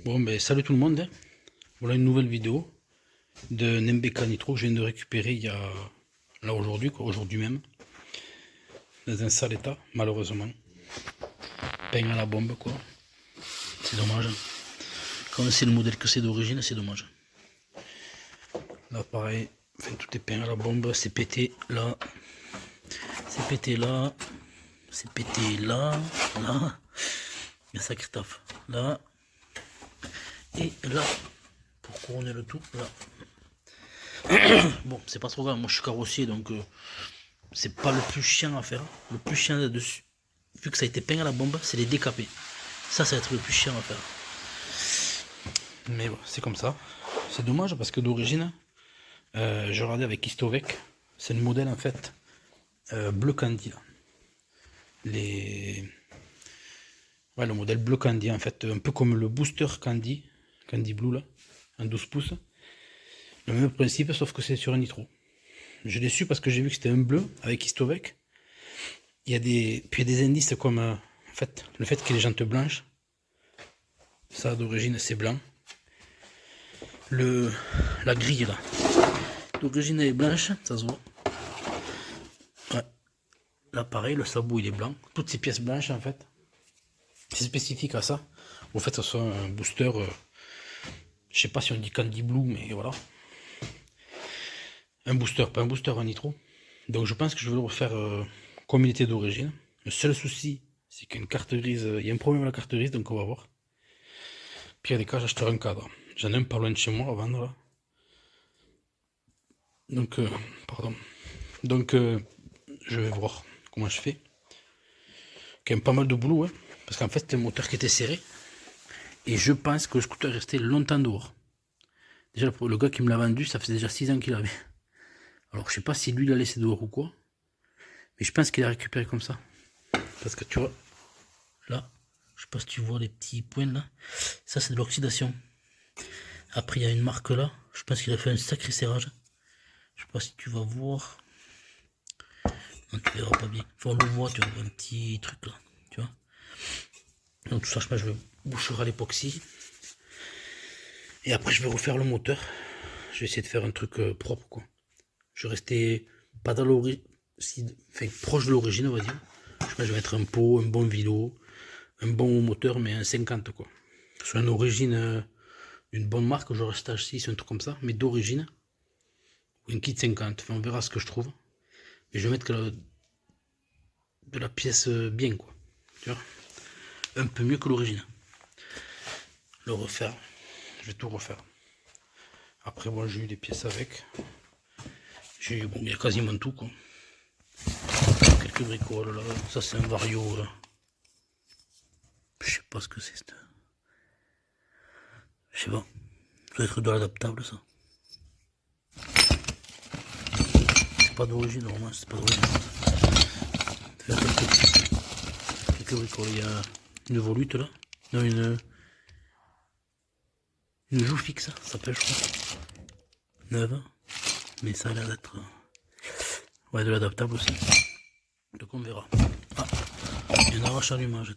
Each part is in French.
Bon ben salut tout le monde, hein. Voilà une nouvelle vidéo de MBK Nitro que je viens de récupérer il y a là aujourd'hui quoi, aujourd'hui même, dans un sale état malheureusement, peint à la bombe quoi, c'est dommage. Quand on sait le modèle que c'est d'origine, c'est dommage. Là pareil, enfin, tout est peint à la bombe, c'est pété là, c'est pété là, c'est pété là, là, il y a sacré taf, là, et là, pour couronner le tout, là. Bon, c'est pas trop grave, moi je suis carrossier donc c'est pas le plus chiant à faire. Le plus chiant là-dessus, vu que ça a été peint à la bombe, c'est les décaper. Ça va être le plus chiant à faire. Mais bon, c'est comme ça. C'est dommage parce que d'origine, je regardais avec Istovec, c'est le modèle en fait bleu candy. Là. Ouais, le modèle bleu candy en fait, un peu comme le booster candy, candy blue là, en 12 pouces. Le même principe, sauf que c'est sur un nitro. Je l'ai su parce que j'ai vu que c'était un bleu avec Istovec. Puis il y a des indices comme en fait, le fait qu'il y ait les jantes blanches. Ça d'origine c'est blanc. La grille là, d'origine elle est blanche, ça se voit. Ouais. Là pareil, le sabot il est blanc. Toutes ces pièces blanches en fait. C'est spécifique à ça. Au fait, ça soit un booster. Je sais pas si on dit Candy Blue, mais voilà. Un booster, pas un booster, un nitro. Donc je pense que je vais le refaire comme il était d'origine. Le seul souci, c'est qu'une carte grise, il y a un problème à la carte grise, donc on va voir. Pire des cas, j'achèterai un cadre. J'en ai un pas loin de chez moi à vendre là. Donc, pardon. Donc, je vais voir comment je fais. Quand même pas mal de boulot, hein. Parce qu'en fait, c'était le moteur qui était serré. Et je pense que le scooter est resté longtemps dehors. Déjà, le gars qui me l'a vendu, ça faisait déjà 6 ans qu'il l'avait. Alors, je sais pas si lui l'a laissé dehors ou quoi. Mais je pense qu'il a récupéré comme ça. Parce que tu vois, là, je sais pas si tu vois les petits points là. Ça, c'est de l'oxydation. Après, il y a une marque là. Je pense qu'il a fait un sacré serrage. Je sais pas si tu vas voir. Non, tu verras pas bien. Enfin, on le voit, tu vois, un petit truc là. Tu vois. Donc, tout ça, je pense que je vais boucher à l'époxy. Et après, je vais refaire le moteur. Je vais essayer de faire un truc propre, quoi. Je vais rester pas dans l'origine, enfin, proche de l'origine, on va dire. Je pense que je vais mettre un pot, un bon vilo, un bon moteur, mais un 50, quoi. Sur une origine d'une bonne marque, genre Stage 6, un truc comme ça, mais d'origine. Ou un kit 50, enfin, on verra ce que je trouve. Mais je vais mettre de la pièce bien, quoi. Tu vois, un peu mieux que l'origine. Le refaire. Je vais tout refaire. Après, moi, j'ai eu des pièces avec. J'ai eu, bon, il y a quasiment tout, quoi. Quelques bricoles, là. Ça, c'est un Vario, là. Je sais pas ce que c'est, je sais pas. Ça doit être de l'adaptable, ça. C'est pas d'origine, normalement, c'est pas d'origine. Quelques bricoles. Il y a une volute, là. Non, une joue fixe, ça s'appelle, je crois. Neuve. Mais ça a l'air d'être... ouais, de l'adaptable aussi. Donc on verra. Ah, il y a un arrache allumage.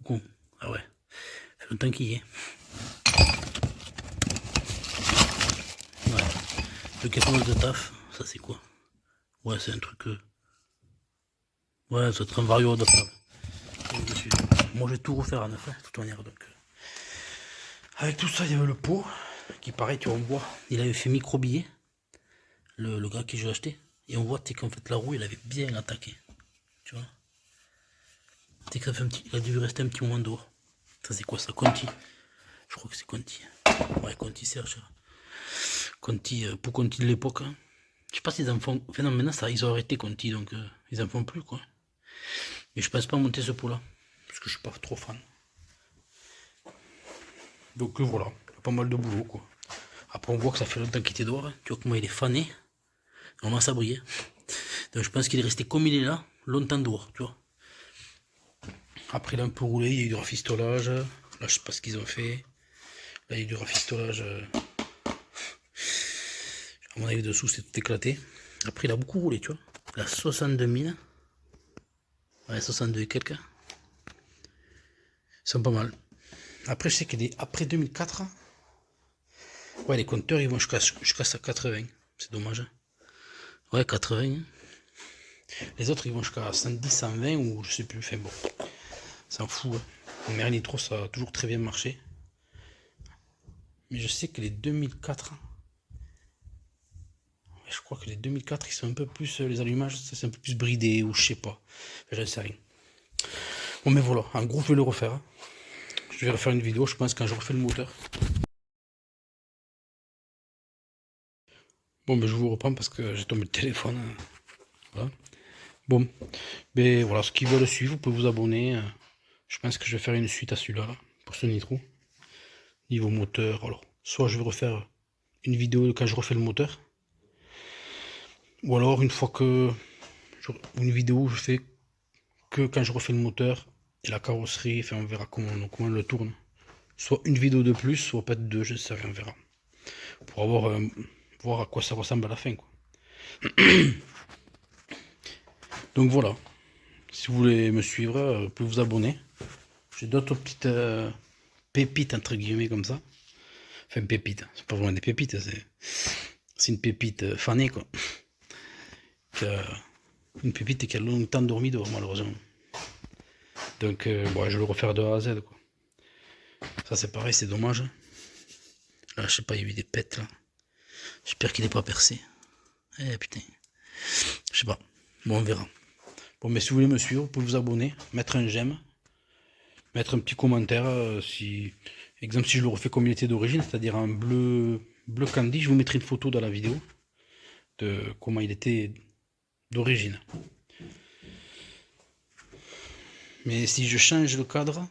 Con. Ah ouais. Ça fait longtemps qu'il y est. Ouais. Le capot de taf, ça c'est quoi? Ouais, c'est un truc... ouais, ça doit être un vario adaptable. Moi je vais tout refaire à neuf, de toute manière. Donc, avec tout ça, il y avait le pot, qui pareil, tu vois, on voit, il avait fait micro-billet, le gars qui je l'ai acheté. Et on voit qu'en fait la roue, il avait bien attaqué. Tu vois. Que ça fait il a dû rester un petit moment dehors. Ça c'est quoi ça? Conti. Je crois que c'est Conti. Ouais, Conti Serge. Conti, pour Conti de l'époque. Hein. Je sais pas s'ils en font. Enfin non, maintenant ça, ils ont arrêté Conti, donc ils en font plus quoi. Mais je pense pas monter ce pot là. Parce que je suis pas trop fan. Donc voilà, pas mal de boulot quoi. Après on voit que ça fait longtemps qu'il était dehors. Hein. Tu vois comment il est fané. Vraiment ça brille. Donc je pense qu'il est resté comme il est là, longtemps dehors, tu vois. Après il a un peu roulé, il y a eu du rafistolage. Là je sais pas ce qu'ils ont fait. Là il y a eu du rafistolage. À mon avis dessous c'est tout éclaté. Après il a beaucoup roulé, tu vois. Il a 62 000. Ouais, 62 et quelques. Ils sont pas mal. Après, je sais que après 2004, ouais, les compteurs, ils vont jusqu'à 80. C'est dommage. Ouais, 80. Les autres, ils vont jusqu'à 110, 120 ou je sais plus. Enfin bon, s'en fout. Hein. Mer Nitro, ça a toujours très bien marché. Mais je sais que les 2004, je crois que les 2004, ils sont un peu plus, les allumages, c'est un peu plus bridé ou je sais pas. Enfin, j'en sais rien. Bon, mais voilà, en gros, je vais le refaire. Je vais refaire une vidéo, je pense, quand je refais le moteur. Bon, mais je vous reprends parce que j'ai tombé le téléphone. Voilà. Bon, mais voilà, ceux qui veulent suivre, vous pouvez vous abonner. Je pense que je vais faire une suite à celui-là, là, pour ce nitro. Niveau moteur, alors, soit je vais refaire une vidéo quand je refais le moteur, ou alors une fois que une vidéo où je fais que quand je refais le moteur et la carrosserie, enfin on verra comment on le tourne. Soit une vidéo de plus, soit peut-être deux, je sais rien, on verra. Pour avoir voir à quoi ça ressemble à la fin, quoi. Donc voilà. Si vous voulez me suivre, vous pouvez vous abonner. J'ai d'autres petites pépites entre guillemets comme ça. Enfin pépites, c'est pas vraiment des pépites, c'est une pépite fanée quoi. Une pépite qui a longtemps dormi dehors malheureusement. Donc bon, je vais le refaire de A à Z quoi. Ça c'est pareil, c'est dommage. Là je sais pas, il y a eu des pètes là. J'espère qu'il n'est pas percé. Eh putain. Je sais pas. Bon on verra. Bon mais si vous voulez me suivre, vous pouvez vous abonner, mettre un j'aime, mettre un petit commentaire si. Exemple si je le refais comme il était d'origine, c'est-à-dire un bleu candy, je vous mettrai une photo dans la vidéo de comment il était d'origine. Mais si je change le cadre,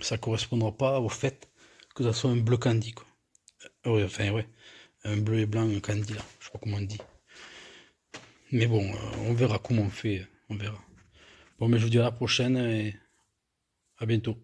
ça correspondra pas au fait que ça soit un bleu candy quoi. Ouais, enfin ouais, un bleu et blanc, un candy là, je sais pas comment on dit. Mais bon, on verra comment on fait, on verra. Bon mais je vous dis à la prochaine et à bientôt.